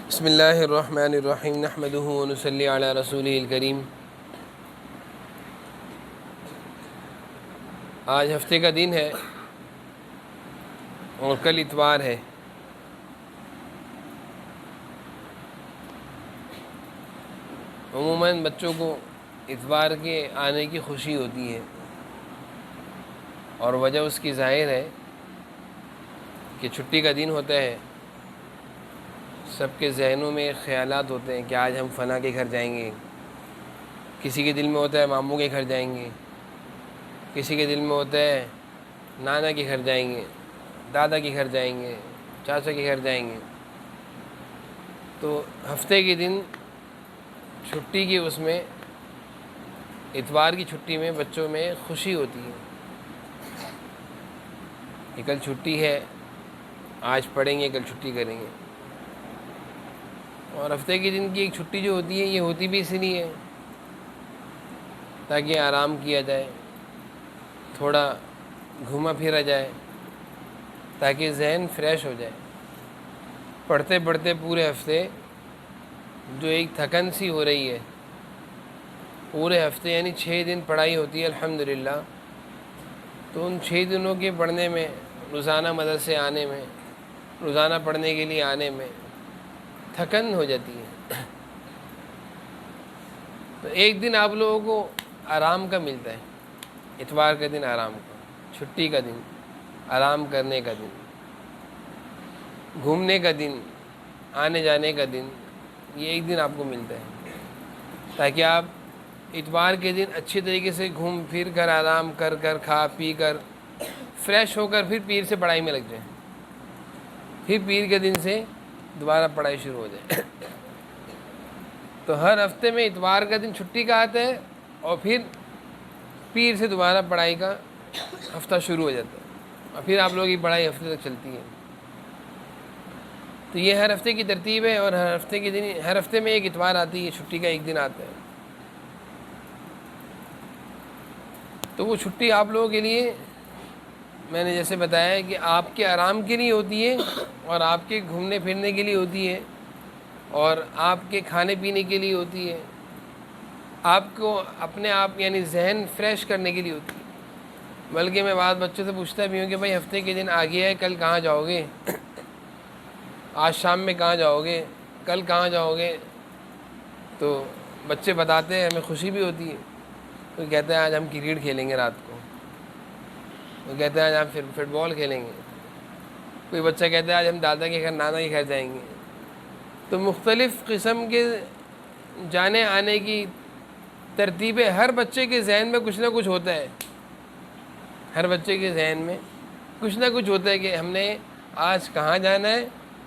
بسم اللہ الرحمن الرحیم نحمدہ ونصلی علی رسولہ الکریم۔ آج ہفتے کا دن ہے اور کل اتوار ہے۔ عموماً بچوں کو اتوار کے آنے کی خوشی ہوتی ہے اور وجہ اس کی ظاہر ہے کہ چھٹی کا دن ہوتا ہے، سب کے ذہنوں میں خیالات ہوتے ہیں کہ آج ہم فلاں کے گھر جائیں گے، کسی کے دل میں ہوتا ہے ماموں کے گھر جائیں گے، کسی کے دل میں ہوتا ہے نانا کے گھر جائیں گے، دادا کے گھر جائیں گے، چاچا کے گھر جائیں گے۔ تو ہفتے کے دن چھٹی کی اس میں اتوار کی چھٹی میں بچوں میں خوشی ہوتی ہے کہ کل چھٹی ہے، آج پڑھیں گے، کل چھٹی کریں گے۔ اور ہفتے کے دن کی ایک چھٹی جو ہوتی ہے یہ ہوتی بھی اس لیے ہے تاکہ آرام کیا جائے، تھوڑا گھوما پھرا جائے، تاکہ ذہن فریش ہو جائے۔ پڑھتے پڑھتے پورے ہفتے جو ایک تھکن سی ہو رہی ہے، پورے ہفتے یعنی 6 دن پڑھائی ہوتی ہے الحمدللہ، تو ان 6 دنوں کے پڑھنے میں، روزانہ مدرسے آنے میں، روزانہ پڑھنے کے لیے آنے میں تھکن ہو جاتی ہے۔ تو ایک دن آپ لوگوں کو آرام کا ملتا ہے، اتوار کا دن آرام کا، چھٹی کا دن، آرام کرنے کا دن، گھومنے کا دن، آنے جانے کا دن، یہ ایک دن آپ کو ملتا ہے تاکہ آپ اتوار کے دن اچھی طریقے سے گھوم پھر کر، آرام کر کر، کھا پی کر، فریش ہو کر پھر پیر سے پڑھائی میں لگ جائیں، پھر پیر کے دن سے دوبارہ پڑھائی شروع ہو جائے۔ تو ہر ہفتے میں اتوار کا دن چھٹی کا آتا ہے اور پھر پیر سے دوبارہ پڑھائی کا ہفتہ شروع ہو جاتا ہے اور پھر آپ لوگوں کی پڑھائی ہفتے تک چلتی ہے۔ تو یہ ہر ہفتے کی ترتیب ہے اور ہر ہفتے کے دن، ہر ہفتے میں ایک اتوار آتی ہے، چھٹی کا ایک دن آتا ہے۔ تو وہ چھٹی آپ لوگوں کے لیے، میں نے جیسے بتایا ہے کہ آپ کے آرام کے لیے ہوتی ہے اور آپ کے گھومنے پھرنے کے لیے ہوتی ہے اور آپ کے کھانے پینے کے لیے ہوتی ہے، آپ کو اپنے آپ یعنی ذہن فریش کرنے کے لیے ہوتی ہے۔ بلکہ میں بعض بچوں سے پوچھتا بھی ہوں کہ بھائی ہفتے کے دن آ گیا ہے، کل کہاں جاؤ گے؟ آج شام میں کہاں جاؤ گے؟ کل کہاں جاؤ گے؟ تو بچے بتاتے ہیں، ہمیں خوشی بھی ہوتی ہے۔ کوئی کہتا ہے آج ہم کرکٹ کھیلیں گے رات کو، کوئی کہتا ہے آج ہم فٹ بال کھیلیں گے، کوئی بچہ کہتا ہے آج ہم دادا کے گھر، نانا کے گھر جائیں گے۔ تو مختلف قسم کے جانے آنے کی ترتیبیں، ہر بچے کے ذہن میں کچھ نہ کچھ ہوتا ہے، ہر بچے کے ذہن میں کچھ نہ کچھ ہوتا ہے کہ ہم نے آج کہاں جانا ہے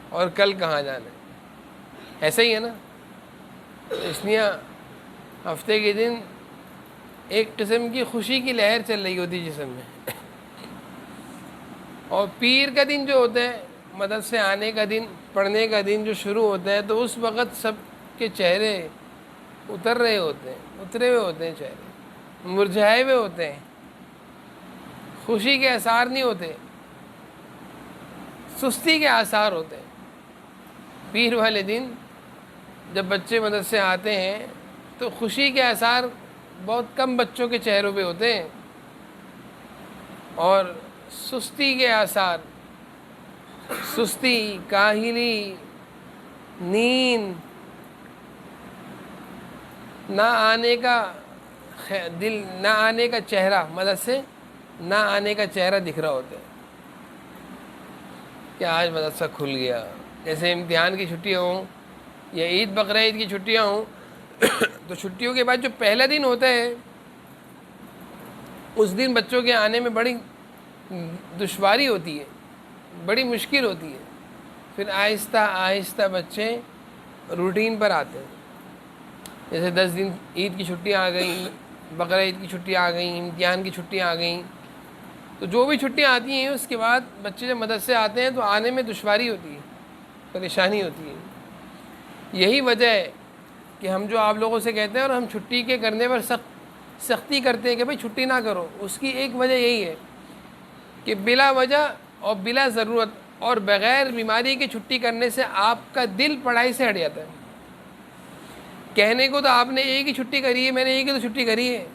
اور کل کہاں جانا ہے۔ ایسا ہی ہے نا؟ اس لیے ہفتے کے دن ایک قسم کی خوشی کی لہر چل رہی ہوتی ہے جسم میں۔ اور پیر کا دن جو ہوتا ہے، مدد سے آنے کا دن، پڑھنے کا دن جو شروع ہوتا ہے، تو اس وقت سب کے چہرے اتر رہے ہوتے ہیں، اترے ہوئے ہوتے ہیں، چہرے مرجھائے ہوئے ہوتے ہیں، خوشی کے آثار نہیں ہوتے، سستی کے آثار ہوتے ہیں۔ پیر والے دن جب بچے مدد سے آتے ہیں تو خوشی کے آثار بہت کم بچوں کے چہروں پہ ہوتے ہیں اور سستی کے آثار، سستی، کاہلی، نیند، نہ آنے کا دل، نہ آنے کا چہرہ، مدد سے نہ آنے کا چہرہ دکھ رہا ہوتا ہے کہ آج مدرسہ کھل گیا۔ جیسے امتحان کی چھٹیاں ہوں یا عید بقرعید کی چھٹیاں ہوں، تو چھٹیوں کے بعد جو پہلا دن ہوتا ہے، اس دن بچوں کے آنے میں بڑی دشواری ہوتی ہے، بڑی مشکل ہوتی ہے۔ پھر آہستہ آہستہ بچے روٹین پر آتے ہیں۔ جیسے 10 دن عید کی چھٹیاں آ گئیں، بقرعید کی چھٹیاں آ گئیں، امتحان کی چھٹیاں آ گئیں، تو جو بھی چھٹیاں آتی ہیں اس کے بعد بچے جب مدرسے سے آتے ہیں تو آنے میں دشواری ہوتی ہے، پریشانی ہوتی ہے۔ یہی وجہ ہے کہ ہم جو آپ لوگوں سے کہتے ہیں اور ہم چھٹی کے کرنے پر سختی کرتے ہیں کہ بھائی چھٹی نہ کرو، اس کی ایک وجہ یہی ہے کہ بلا وجہ اور بلا ضرورت اور بغیر بیماری کی چھٹی کرنے سے آپ کا دل پڑھائی سے ہٹ جاتا ہے. کہنے کو تو آپ نے ایک ہی چھٹی کری ہے, میں نے ایک ہی تو چھٹی کری ہے,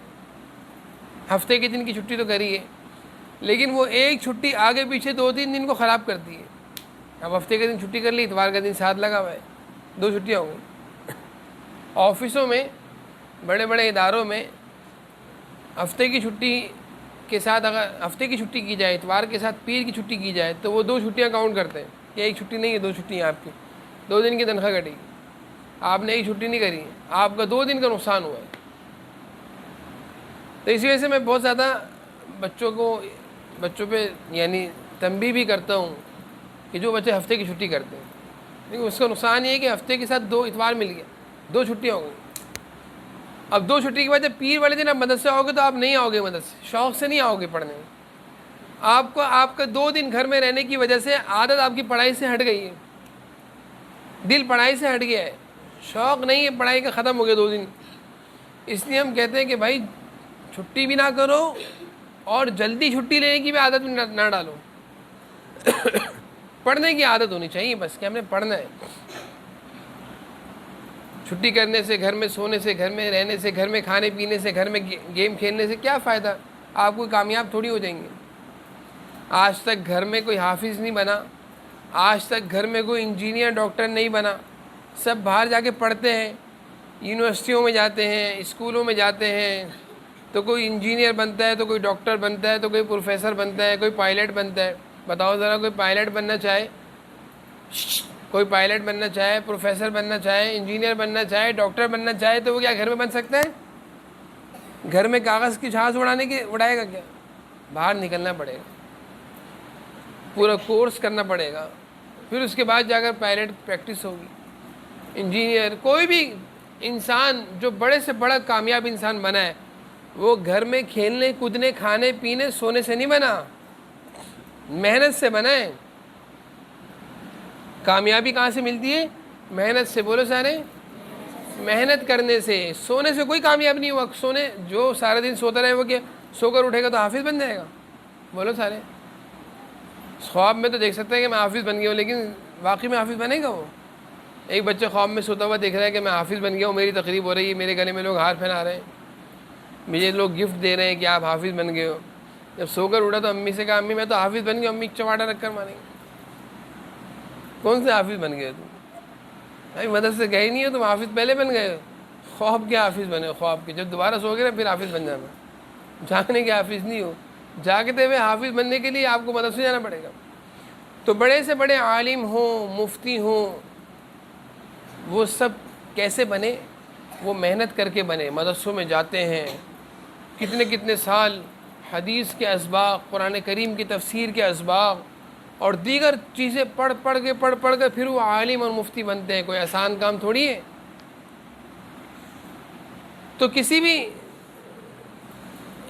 ہفتے کے دن کی چھٹی تو کری ہے, لیکن وہ ایک چھٹی آگے پیچھے 2-3 دن کو خراب کرتی ہے. اب ہفتے کے دن چھٹی کر لی, اتوار کا دن ساتھ لگا ہوا ہے, 2 چھٹیاں ہو گئی. آفسوں میں, بڑے بڑے اداروں میں ہفتے کی چھٹی کے ساتھ اگر ہفتے کی چھٹی کی جائے, اتوار کے ساتھ پیر کی چھٹی کی جائے, تو وہ 2 چھٹیاں کاؤنٹ کرتے ہیں کہ ایک چھٹی نہیں ہے, 2 چھٹیاں آپ کی, 2 دن کی تنخواہ کٹے گی. آپ نے ایک چھٹی نہیں کری ہے, آپ کا 2 دن کا نقصان ہوا ہے. تو اسی وجہ سے میں بہت زیادہ بچوں پہ یعنی تنبیہ بھی کرتا ہوں کہ جو بچے ہفتے کی چھٹی کرتے ہیں, لیکن اس کا نقصان یہ ہے کہ ہفتے کے ساتھ 2 اتوار مل گیا, 2 چھٹیاں ہو گئی. اب 2 چھٹی کے بعد جب پیر والے دن آپ مدرسے آؤ گے تو آپ نہیں آؤ گے مدرسے, شوق سے نہیں آؤ گے پڑھنے میں. آپ کا 2 دن گھر میں رہنے کی وجہ سے عادت آپ کی پڑھائی سے ہٹ گئی ہے, دل پڑھائی سے ہٹ گیا ہے, شوق نہیں ہے پڑھائی کا, ختم ہو گیا 2 دن. اس لیے ہم کہتے ہیں کہ بھائی چھٹی بھی نہ کرو اور جلدی چھٹی لینے کی بھی عادت بھی نہ ڈالو. پڑھنے کی عادت ہونی چاہیے بس, کہ ہم نے پڑھنا ہے. چھٹی کرنے سے, گھر میں سونے سے, گھر میں رہنے سے, گھر میں کھانے پینے سے, گھر میں گیم کھیلنے سے کیا فائدہ؟ آپ کوئی کامیاب تھوڑی ہو جائیں گے. آج تک گھر میں کوئی حافظ نہیں بنا, آج تک گھر میں کوئی انجینئر ڈاکٹر نہیں بنا, سب باہر جا کے پڑھتے ہیں, یونیورسٹیوں میں جاتے ہیں, اسکولوں میں جاتے ہیں, تو کوئی انجینئر بنتا ہے, تو کوئی ڈاکٹر بنتا ہے, تو کوئی پروفیسر بنتا ہے, کوئی پائلٹ بنتا ہے. بتاؤ ذرا, کوئی پائلٹ بننا چاہے, کوئی پائلٹ بننا چاہے, پروفیسر بننا چاہے, انجینئر بننا چاہے, ڈاکٹر بننا چاہے, تو وہ کیا گھر میں بن سکتا ہے؟ گھر میں کاغذ کی جھاز اڑائے گا کیا؟ باہر نکلنا پڑے گا, پورا کورس کرنا پڑے گا, پھر اس کے بعد جا کر پائلٹ پریکٹس ہوگی. انجینئر, کوئی بھی انسان جو بڑے سے بڑا کامیاب انسان بنا ہے, وہ گھر میں کھیلنے کودنے, کھانے پینے, سونے سے نہیں بنا, محنت سے بنا ہے. کامیابی کہاں سے ملتی ہے؟ محنت سے. بولو سارے, محنت کرنے سے. سونے سے کوئی کامیاب نہیں ہوا. جو سارے دن سوتا رہے, وہ کیا سو کر اٹھے گا تو حافظ بن جائے گا؟ بولو سارے. خواب میں تو دیکھ سکتے ہیں کہ میں حافظ بن گیا ہوں, لیکن واقعی میں حافظ بنے گا وہ؟ ایک بچہ خواب میں سوتا ہوا دیکھ رہا ہے کہ میں حافظ بن گیا ہوں, میری تقریب ہو رہی ہے, میرے گلے میں لوگ ہار پہنا رہے ہیں, مجھے لوگ گفٹ دے رہے ہیں کہ آپ حافظ بن گئے ہو. جب سو کر اٹھا تو امی سے کہا, امی میں تو حافظ بن گیا. امی چواٹا رکھ کر ماریں گے, کون سے حافظ بن گئے تم؟ بھائی مدرسے گئے نہیں ہو, تم حافظ پہلے بن گئے ہو. خواب کے حافظ بنے ہو, خواب کے. جب دوبارہ سو گئے نا پھر حافظ بن جانا. جاگنے کے حافظ نہیں ہو. جاگتے ہوئے حافظ بننے کے لیے آپ کو مدرسے جانا پڑے گا. تو بڑے سے بڑے عالم ہوں, مفتی ہوں, وہ سب کیسے بنے؟ وہ محنت کر کے بنے. مدرسوں میں جاتے ہیں, کتنے کتنے سال حدیث کے اسباق, قرآن کریم کی تفسیر کے اسباق اور دیگر چیزیں پڑھ کے پھر وہ عالم اور مفتی بنتے ہیں. کوئی آسان کام تھوڑی ہے. تو کسی بھی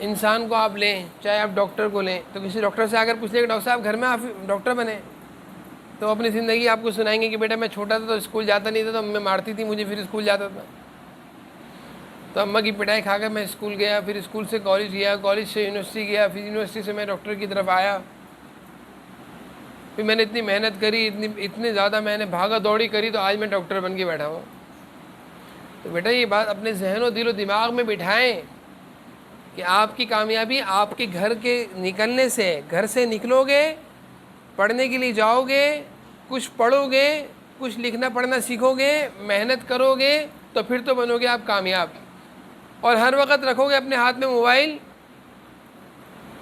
انسان کو آپ لیں, چاہے آپ ڈاکٹر کو لیں, تو کسی ڈاکٹر سے آ کر پوچھ لیں کہ ڈاکٹر صاحب گھر میں آپ ڈاکٹر بنے, تو اپنی زندگی آپ کو سنائیں گے کہ بیٹا میں چھوٹا تھا تو اسکول جاتا نہیں تھا, تو امی مارتی تھی مجھے, پھر اسکول جاتا تھا, تو اماں کی پٹائی کھا کر میں اسکول گیا, پھر اسکول سے کالج گیا, کالج سے یونیورسٹی گیا, پھر یونیورسٹی سے میں ڈاکٹر کی طرف آیا, پھر میں نے اتنی محنت کری, اتنی زیادہ میں نے بھاگا دوڑی کری, تو آج میں ڈاکٹر بن کے بیٹھا ہوں. تو بیٹا یہ بات اپنے ذہن و دل و دماغ میں بٹھائیں کہ آپ کی کامیابی آپ کے گھر کے نکلنے سے, گھر سے نکلو گے, پڑھنے کے لیے جاؤ گے, کچھ پڑھو گے, کچھ لکھنا پڑھنا سیکھو گے, محنت کرو گے, تو پھر تو بنو گے آپ کامیاب. اور ہر وقت رکھو گے اپنے ہاتھ میں موبائل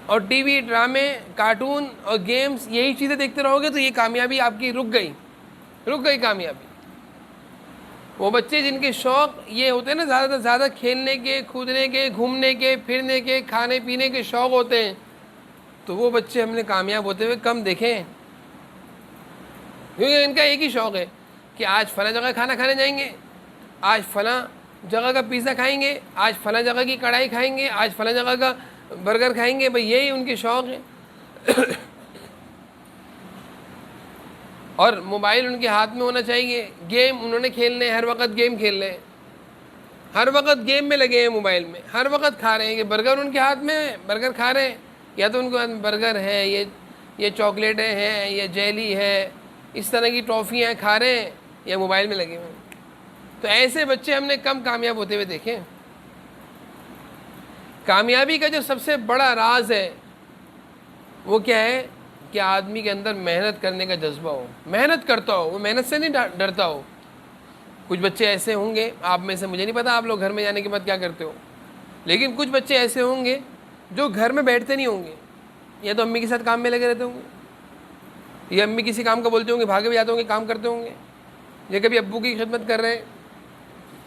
اور ٹی وی, ڈرامے, کارٹون اور گیمز, یہی چیزیں دیکھتے رہو گے, تو یہ کامیابی آپ کی رک گئی کامیابی. وہ بچے جن کے شوق یہ ہوتے ہیں نا, زیادہ سے زیادہ کھیلنے کے, کودنے کے, گھومنے کے, پھرنے کے, کھانے پینے کے شوق ہوتے ہیں, تو وہ بچے ہم نے کامیاب ہوتے ہوئے کم دیکھے ہیں. کیونکہ ان کا ایک ہی شوق ہے کہ آج فلاں جگہ کھانا کھانے جائیں گے, آج فلاں جگہ کا پیزا کھائیں گے, آج فلاں جگہ کی کڑھائی کھائیں گے, آج فلاں جگہ کا برگر کھائیں گے. بھئی یہی ان کے شوق ہے. اور موبائل ان کے ہاتھ میں ہونا چاہیے, گیم انہوں نے کھیلنے, ہر وقت گیم کھیل رہے ہیں, ہر وقت گیم میں لگے ہیں, موبائل میں ہر وقت کھا رہے ہیں. کہ برگر ان کے ہاتھ میں ہے, برگر کھا رہے ہیں, یا تو ان کے ہاتھ میں برگر ہے, یہ چاکلیٹیں ہیں، یہ جیلی ہے، اس طرح کی ٹافیاں کھا رہے ہیں یا موبائل میں لگے ہوئے ہیں. تو ایسے بچے ہم نے کم کامیاب ہوتے ہوئے دیکھے. کامیابی کا جو سب سے بڑا راز ہے وہ کیا ہے کہ آدمی کے اندر محنت کرنے کا جذبہ ہو، محنت کرتا ہو، وہ محنت سے نہیں ڈرتا ہو. کچھ بچے ایسے ہوں گے آپ میں سے، مجھے نہیں پتا آپ لوگ گھر میں جانے کے بعد کیا کرتے ہو، لیکن کچھ بچے ایسے ہوں گے جو گھر میں بیٹھتے نہیں ہوں گے، یا تو امی کے ساتھ کام میں لگے رہتے ہوں گے، یا امی کسی کام کا بولتے ہوں گے بھاگے بھی جاتے ہوں گے، کام کرتے ہوں گے، یا کبھی ابو کی خدمت کر رہے ہیں.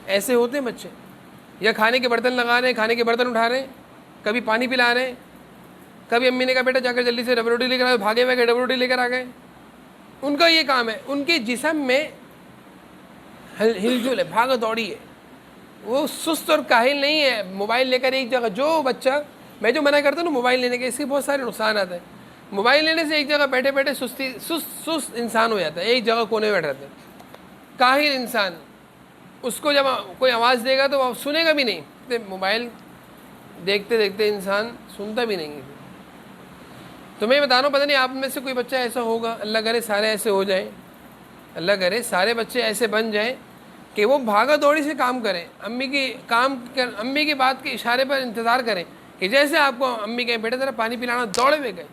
ایسے ہوتے ہیں بچے. یا کھانے کے برتن لگا رہے ہیں، کھانے کے برتن اٹھا رہے ہیں، کبھی پانی پلا رہے ہیں، کبھی امی نے کہا بیٹا جا کر جلدی سے ڈبل روٹی لے کر آئے، بھاگے ہوئے گئے ڈبل روٹی لے کر آ گئے. ان کا یہ کام ہے. ان کے جسم میں ہلجل ہے، بھاگا دوڑی ہے، وہ سست اور کاہل نہیں ہے. موبائل لے کر ایک جگہ، جو بچہ، میں جو منع کرتا ہوں نا موبائل لینے کے، اس کے بہت سارے نقصانات ہیں. موبائل لینے سے ایک جگہ بیٹھے بیٹھے سست انسان ہو جاتا ہے، ایک جگہ کونے میں بیٹھ رہتا ہے، کاہل انسان. اس کو جب کوئی آواز دے گا تو وہ سنے گا بھی نہیں. موبائل دیکھتے دیکھتے انسان سنتا بھی نہیں ہے. تو میں بتا رہا ہوں، پتہ نہیں آپ میں سے کوئی بچہ ایسا ہوگا، اللہ کرے سارے ایسے ہو جائیں، اللہ کرے سارے بچے ایسے بن جائیں کہ وہ بھاگا دوڑی سے کام کریں، امی کی بات کے اشارے پر انتظار کریں کہ جیسے آپ کو امی کہیں بیٹے ذرا پانی پلانا، دوڑے ہوئے گئے،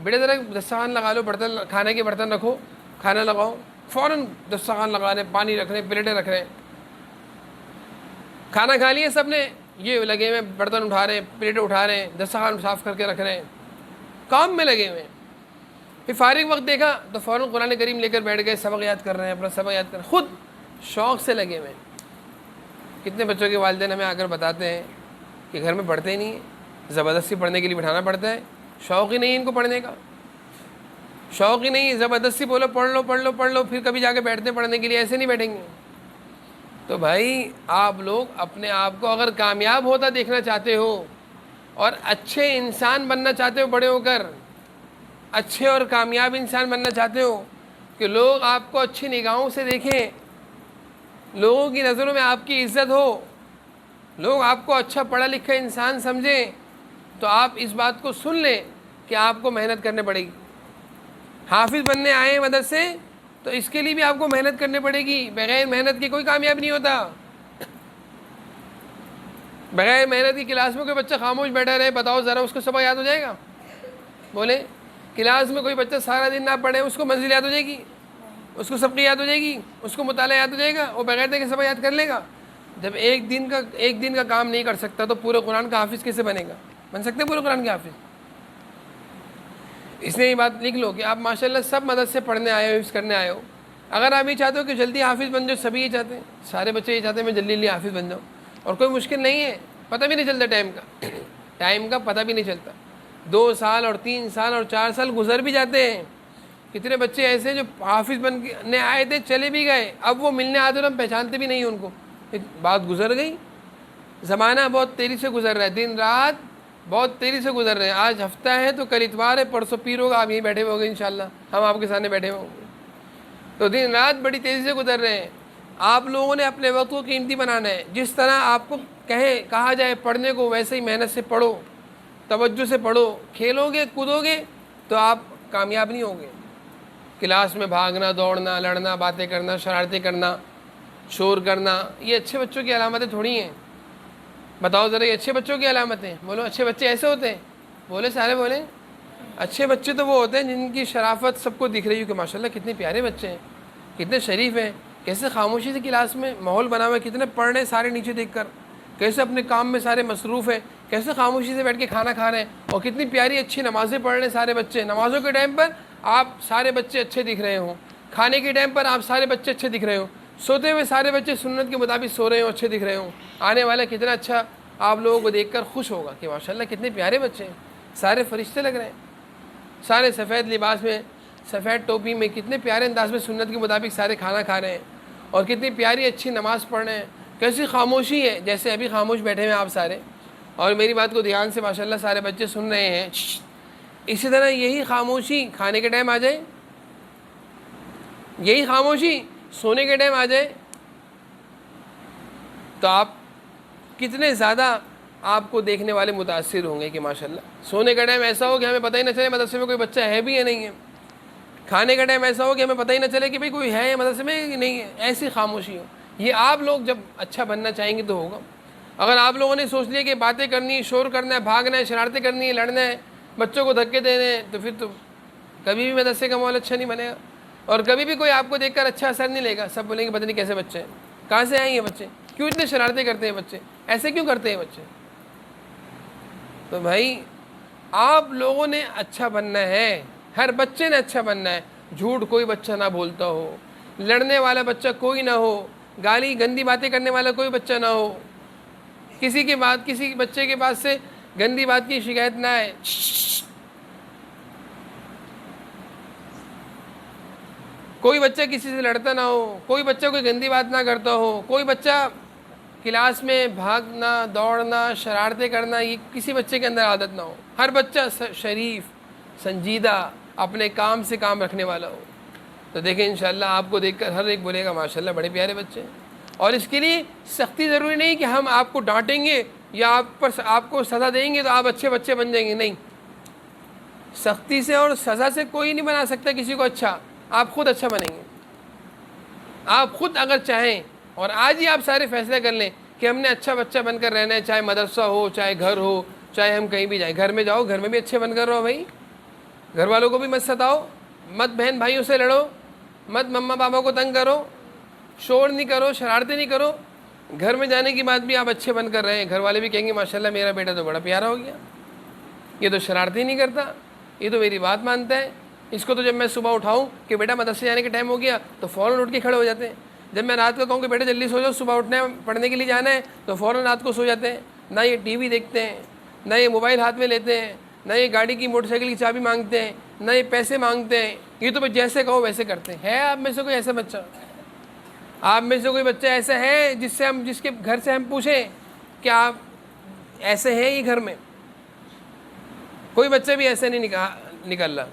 بیٹے ذرا دسترخوان لگا لو، برتن کھانے کے برتن رکھو، کھانا لگاؤ، فوراً دسترخوان لگا رہے ہیں، پانی رکھ رہے ہیں، پلیٹیں رکھ رہے ہیں. کھانا کھا لیے سب نے، یہ لگے ہوئے برتن اٹھا رہے ہیں، پلیٹیں اٹھا رہے ہیں، دسترخوان صاف کر کے رکھ رہے ہیں، کام میں لگے ہوئے ہیں. پھر فارغ وقت دیکھا تو فوراً قرآن کریم لے کر بیٹھ گئے، سبق یاد کر رہے ہیں، اپنا سبق یاد کر رہے ہیں، خود شوق سے لگے ہوئے ہیں. کتنے بچوں کے والدین ہمیں آ کر بتاتے ہیں کہ گھر میں پڑھتے ہی نہیں ہیں، زبردستی پڑھنے کے لیے بٹھانا پڑتا ہے، شوق ہی نہیں ہے ان کو پڑھنے کا، شوق ہی نہیں، زبردستی بولو پڑھ لو پڑھ لو پڑھ لو، پھر کبھی جا کے بیٹھتے پڑھنے کے لیے، ایسے نہیں بیٹھیں گے. تو بھائی آپ لوگ اپنے آپ کو اگر کامیاب ہوتا دیکھنا چاہتے ہو اور اچھے انسان بننا چاہتے ہو، بڑے ہو کر اچھے اور کامیاب انسان بننا چاہتے ہو کہ لوگ آپ کو اچھی نگاہوں سے دیکھیں، لوگوں کی نظروں میں آپ کی عزت ہو، لوگ آپ کو اچھا پڑھا لکھا انسان سمجھیں، تو آپ اس بات کو سن لیں کہ آپ کو محنت کرنے پڑے گی. حافظ بننے آئے ہیں مدرسے تو اس کے لیے بھی آپ کو محنت کرنی پڑے گی. بغیر محنت کے کوئی کامیاب نہیں ہوتا. بغیر محنت کی کلاس میں کوئی بچہ خاموش بیٹھا رہے، بتاؤ ذرا اس کو سبق یاد ہو جائے گا؟ بولے. کلاس میں کوئی بچہ سارا دن نہ پڑھے، اس کو منزل یاد ہو جائے گی؟ اس کو سبق یاد ہو جائے گی؟ اس کو مطالعہ یاد ہو جائے گا؟ وہ بغیر دیکھے سبق یاد کر لے گا؟ جب ایک دن کا کام نہیں کر سکتا تو پورے قرآن کا حافظ کیسے بنے گا؟ بن سکتے پورے قرآن کے حافظ؟ اس لیے یہ بات لکھ لو کہ آپ ماشاءاللہ سب مدد سے پڑھنے آئے ہو، حفظ کرنے آئے ہو. اگر آپ یہ چاہتے ہو کہ جلدی حافظ بن جاؤ، سبھی یہ چاہتے ہیں، سارے بچے یہ چاہتے ہیں میں جلدی حافظ بن جاؤں، اور کوئی مشکل نہیں ہے، پتہ بھی نہیں چلتا ٹائم کا پتہ بھی نہیں چلتا. 2 سال اور 3 سال اور 4 سال گزر بھی جاتے ہیں. کتنے بچے ایسے جو حافظ بننے آئے تھے چلے بھی گئے، اب وہ ملنے آتے ہم پہچانتے بھی نہیں ان کو. بات گزر گئی. زمانہ بہت تیزی سے گزر رہا ہے، دن رات بہت تیزی سے گزر رہے ہیں. آج ہفتہ ہے تو کل اتوار ہے، پرسوں پیر ہوگا، آپ یہیں بیٹھے ہوئے ہوں گے انشاءاللہ، ہم آپ کے سامنے بیٹھے ہوئے ہوں گے. تو دن رات بڑی تیزی سے گزر رہے ہیں. آپ لوگوں نے اپنے وقت کو قیمتی بنانا ہے. جس طرح آپ کو کہا جائے پڑھنے کو، ویسے ہی محنت سے پڑھو، توجہ سے پڑھو. کھیلو گے کودو گے تو آپ کامیاب نہیں ہوں گے. کلاس میں بھاگنا دوڑنا لڑنا باتیں کرنا شرارتیں کرنا شور کرنا، یہ اچھے بچوں کی علامتیں تھوڑی ہیں. بتاؤ ذرا یہ اچھے بچوں کی علامتیں؟ بولو اچھے بچے ایسے ہوتے ہیں؟ بولے سارے بولیں. اچھے بچے تو وہ ہوتے ہیں جن کی شرافت سب کو دکھ رہی ہو کہ ماشاءاللہ کتنے پیارے بچے ہیں، کتنے شریف ہیں، کیسے خاموشی سے کلاس میں ماحول بنا ہوا ہے، کتنے پڑھ رہے ہیں سارے نیچے دیکھ کر، کیسے اپنے کام میں سارے مصروف ہیں، کیسے خاموشی سے بیٹھ کے کھانا کھا رہے ہیں، اور کتنی پیاری اچھی نمازیں پڑھ رہے ہیں سارے بچے. نمازوں کے ٹائم پر آپ سارے بچے اچھے دکھ رہے ہوں، کھانے کے ٹائم پر آپ سارے بچے اچھے دکھ رہے ہوں، سوتے ہوئے سارے بچے سنت کے مطابق سو رہے ہوں، اچھے دکھ رہے ہوں. آنے والا کتنا اچھا آپ لوگوں کو دیکھ کر خوش ہوگا کہ ماشاءاللہ کتنے پیارے بچے ہیں، سارے فرشتے لگ رہے ہیں، سارے سفید لباس میں سفید ٹوپی میں کتنے پیارے انداز میں سنت کے مطابق سارے کھانا کھا رہے ہیں، اور کتنی پیاری اچھی نماز پڑھ رہے ہیں. کیسی خاموشی ہے، جیسے ابھی خاموش بیٹھے ہوئے آپ سارے، اور میری بات کو دھیان سے ماشاءاللہ سارے بچے سن رہے ہیں. اسی طرح یہی خاموشی کھانے کے ٹائم آ جائے، یہی خاموشی سونے کے ٹائم آ جائے، تو آپ کتنے زیادہ آپ کو دیکھنے والے متاثر ہوں گے کہ ماشاءاللہ سونے کا ٹائم ایسا ہو کہ ہمیں پتہ ہی نہ چلے مدرسے میں کوئی بچہ ہے بھی یا نہیں ہے، کھانے کا ٹائم ایسا ہو کہ ہمیں پتہ ہی نہ چلے کہ بھئی کوئی ہے مدرسے میں کہ نہیں ہے، ایسی خاموشی ہو۔ یہ آپ لوگ جب اچھا بننا چاہیں گے تو ہوگا۔ اگر آپ لوگوں نے سوچ لیا کہ باتیں کرنی، شور کرنا ہے، بھاگنا ہے، شرارتیں کرنی ہے، لڑنا ہے، بچوں کو دھکے دینے ہیں، تو پھر تو کبھی بھی مدرسے کا ماحول اچھا نہیں بنے گا، اور کبھی بھی کوئی آپ کو دیکھ کر اچھا اثر نہیں لے گا۔ سب بولیں گے پتہ نہیں کیسے بچے ہیں، کہاں سے آئے یہ بچے، کیوں اتنے شرارتیں کرتے ہیں بچے، ایسے کیوں کرتے ہیں بچے۔ تو بھائی آپ لوگوں نے اچھا بننا ہے، ہر بچے نے اچھا بننا ہے، جھوٹ کوئی بچہ نہ بولتا ہو، لڑنے والا بچہ کوئی نہ ہو، گالی گندی باتیں کرنے والا کوئی بچہ نہ ہو، کسی بچے کے پاس سے گندی بات کی شکایت نہ آئے۔ کوئی بچہ کسی سے لڑتا نہ ہو، کوئی بچہ کوئی گندی بات نہ کرتا ہو، کوئی بچہ کلاس میں بھاگنا، دوڑنا، شرارتیں کرنا، یہ کسی بچے کے اندر عادت نہ ہو۔ ہر بچہ شریف، سنجیدہ، اپنے کام سے کام رکھنے والا ہو۔ تو دیکھیں انشاءاللہ آپ کو دیکھ کر ہر ایک بولے گا ماشاءاللہ بڑے پیارے بچے ہیں۔ اور اس کے لیے سختی ضروری نہیں کہ ہم آپ کو ڈانٹیں گے یا آپ کو سزا دیں گے تو آپ اچھے بچے بن جائیں گے، نہیں۔ سختی سے اور سزا سے کوئی نہیں بنا سکتا کسی کو اچھا، آپ خود اچھا بنیں گے۔ آپ خود اگر چاہیں اور آج ہی آپ سارے فیصلے کر لیں کہ ہم نے اچھا بچہ بن کر رہنا ہے، چاہے مدرسہ ہو، چاہے گھر ہو، چاہے ہم کہیں بھی جائیں، گھر میں جاؤ، گھر میں بھی اچھے بن کر رہو بھائی، گھر والوں کو بھی مت ستاؤ، مت بہن بھائیوں سے لڑو، مت مما پاپا کو تنگ کرو، شور نہیں کرو، شرارتیں نہیں کرو۔ گھر میں جانے کے بعد بھی آپ اچھے بن کر رہے ہیں، گھر والے بھی کہیں گے ماشاءاللہ میرا بیٹا تو بڑا پیارا ہو گیا، یہ تو شرارتیں نہیں کرتا، یہ تو میری بات مانتا ہے۔ اس کو تو جب میں صبح اٹھاؤں کہ بیٹا مدرسے جانے کے ٹائم ہو گیا تو فوراً اٹھ کے کھڑے ہو جاتے ہیں، جب میں رات کو کہوں کہ بیٹا جلدی سو جاؤ صبح اٹھنا ہے پڑھنے کے لیے جانا ہے تو فوراً رات کو سو جاتے ہیں۔ نہ یہ ٹی وی دیکھتے ہیں، نہ یہ موبائل ہاتھ میں لیتے ہیں، نہ یہ گاڑی کی موٹر سائیکل کی چابی مانگتے ہیں، نہ یہ پیسے مانگتے ہیں، یہ تو جیسے کہو ویسے کرتے ہیں۔ ہے آپ میں سے کوئی ایسا بچہ؟ آپ میں سے کوئی بچہ ایسا ہے جس کے گھر سے ہم پوچھیں کہ آپ ایسے ہیں یہ گھر میں؟ کوئی بچہ بھی ایسے نہیں نکل رہا،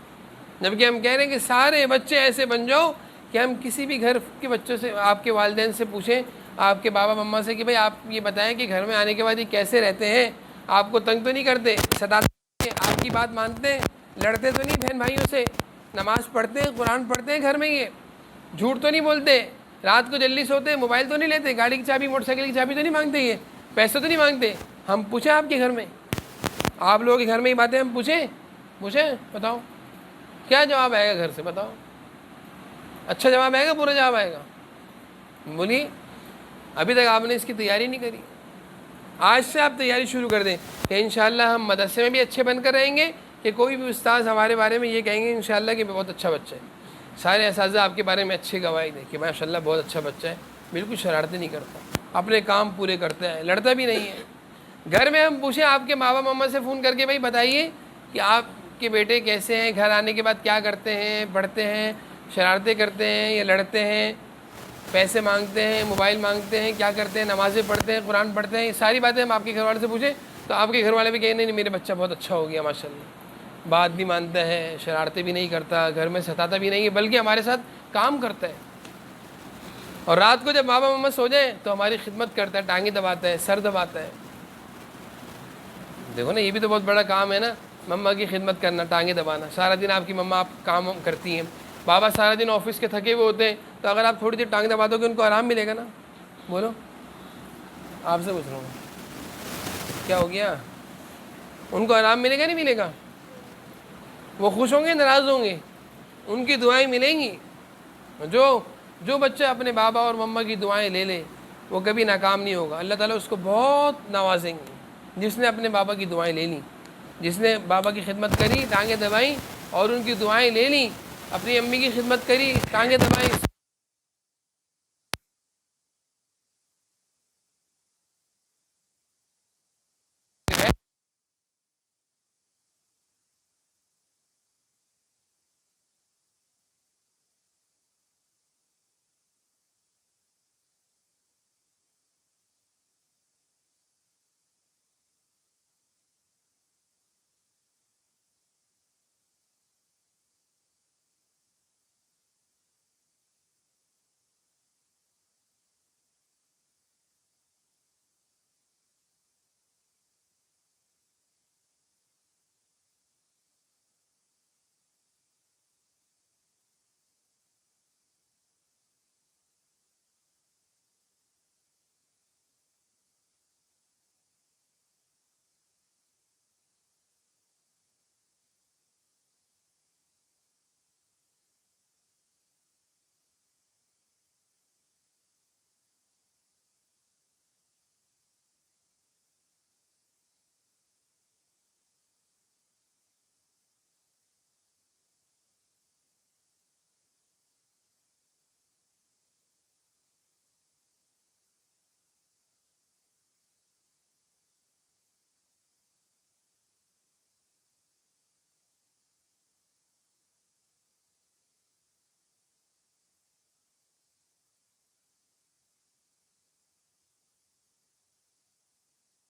جبکہ ہم کہہ رہے ہیں کہ سارے بچے ایسے بن جاؤ کہ ہم کسی بھی گھر کے بچوں سے، آپ کے والدین سے پوچھیں، آپ کے بابا مما سے کہ بھئی آپ یہ بتائیں کہ گھر میں آنے کے بعد یہ کیسے رہتے ہیں، آپ کو تنگ تو نہیں کرتے، ستاتے ہیں، آپ کی بات مانتے ہیں، لڑتے تو نہیں بہن بھائیوں سے، نماز پڑھتے ہیں، قرآن پڑھتے ہیں گھر میں، یہ جھوٹ تو نہیں بولتے، رات کو جلدی سوتے ہیں، موبائل تو نہیں لیتے، گاڑی کی چابی موٹر سائیکل کی چابی تو نہیں مانگتے، یہ پیسے تو نہیں مانگتے۔ ہم پوچھیں آپ کے گھر میں، آپ لوگوں کے گھر میں یہ باتیں ہم پوچھیں بتاؤ کیا جواب آئے گا گھر سے؟ بتاؤ، اچھا جواب آئے گا، برا جواب آئے گا؟ بولیے، ابھی تک آپ نے اس کی تیاری نہیں کری، آج سے آپ تیاری شروع کر دیں کہ انشاءاللہ ہم مدرسے میں بھی اچھے بن کر رہیں گے، کہ کوئی بھی استاذ ہمارے بارے میں یہ کہیں گے انشاءاللہ کہ بہت اچھا بچہ ہے، سارے اساتذہ آپ کے بارے میں اچھی گواہی دیں کہ ماشاءاللہ بہت اچھا بچہ ہے، بالکل شرارتیں نہیں کرتا، اپنے کام پورے کرتا ہے، لڑتا بھی نہیں ہے۔ گھر میں ہم پوچھیں آپ کے بابا مما سے فون کر کے بھائی بتائیے کہ آپ کے بیٹے کیسے ہیں، گھر آنے کے بعد کیا کرتے ہیں، پڑھتے ہیں، شرارتیں کرتے ہیں یا لڑتے ہیں، پیسے مانگتے ہیں، موبائل مانگتے ہیں، کیا کرتے ہیں، نمازیں پڑھتے ہیں، قرآن پڑھتے ہیں، یہ ساری باتیں ہم آپ کے گھر والے سے پوچھیں تو آپ کے گھر والے بھی کہیں نہیں میرے بچہ بہت اچھا ہو گیا ماشاءاللہ، بات بھی مانتا ہے، شرارتیں بھی نہیں کرتا، گھر میں ستاتا بھی نہیں ہے، بلکہ ہمارے ساتھ کام کرتا ہے، اور رات کو جب بابا مما سو جائیں تو ہماری خدمت کرتا ہے، ٹانگیں دباتا ہے، سر دباتا ہے۔ دیکھو نا، یہ بھی تو بہت بڑا کام ہے نا، مما کی خدمت کرنا، ٹانگیں دبانا۔ سارا دن آپ کی مما آپ کام کرتی ہیں، بابا سارا دن آفس کے تھکے ہوئے ہوتے ہیں، تو اگر آپ تھوڑی دیر ٹانگ دبا دو گے ان کو آرام ملے گا نا؟ بولو، آپ سے پوچھ رہا ہوں، کیا ہو گیا؟ ان کو آرام ملے گا نہیں ملے گا؟ وہ خوش ہوں گے ناراض ہوں گے؟ ان کی دعائیں ملیں گی۔ جو بچہ اپنے بابا اور مما کی دعائیں لے لے وہ کبھی ناکام نہیں ہوگا، اللہ تعالیٰ اس کو بہت نوازیں گے۔ جس نے اپنے بابا کی دعائیں لے لیں، جس نے بابا کی خدمت کری، ٹانگیں دبائیں اور ان کی دعائیں لے لیں، اپنی امی کی خدمت کری، ٹانگیں دبائیں،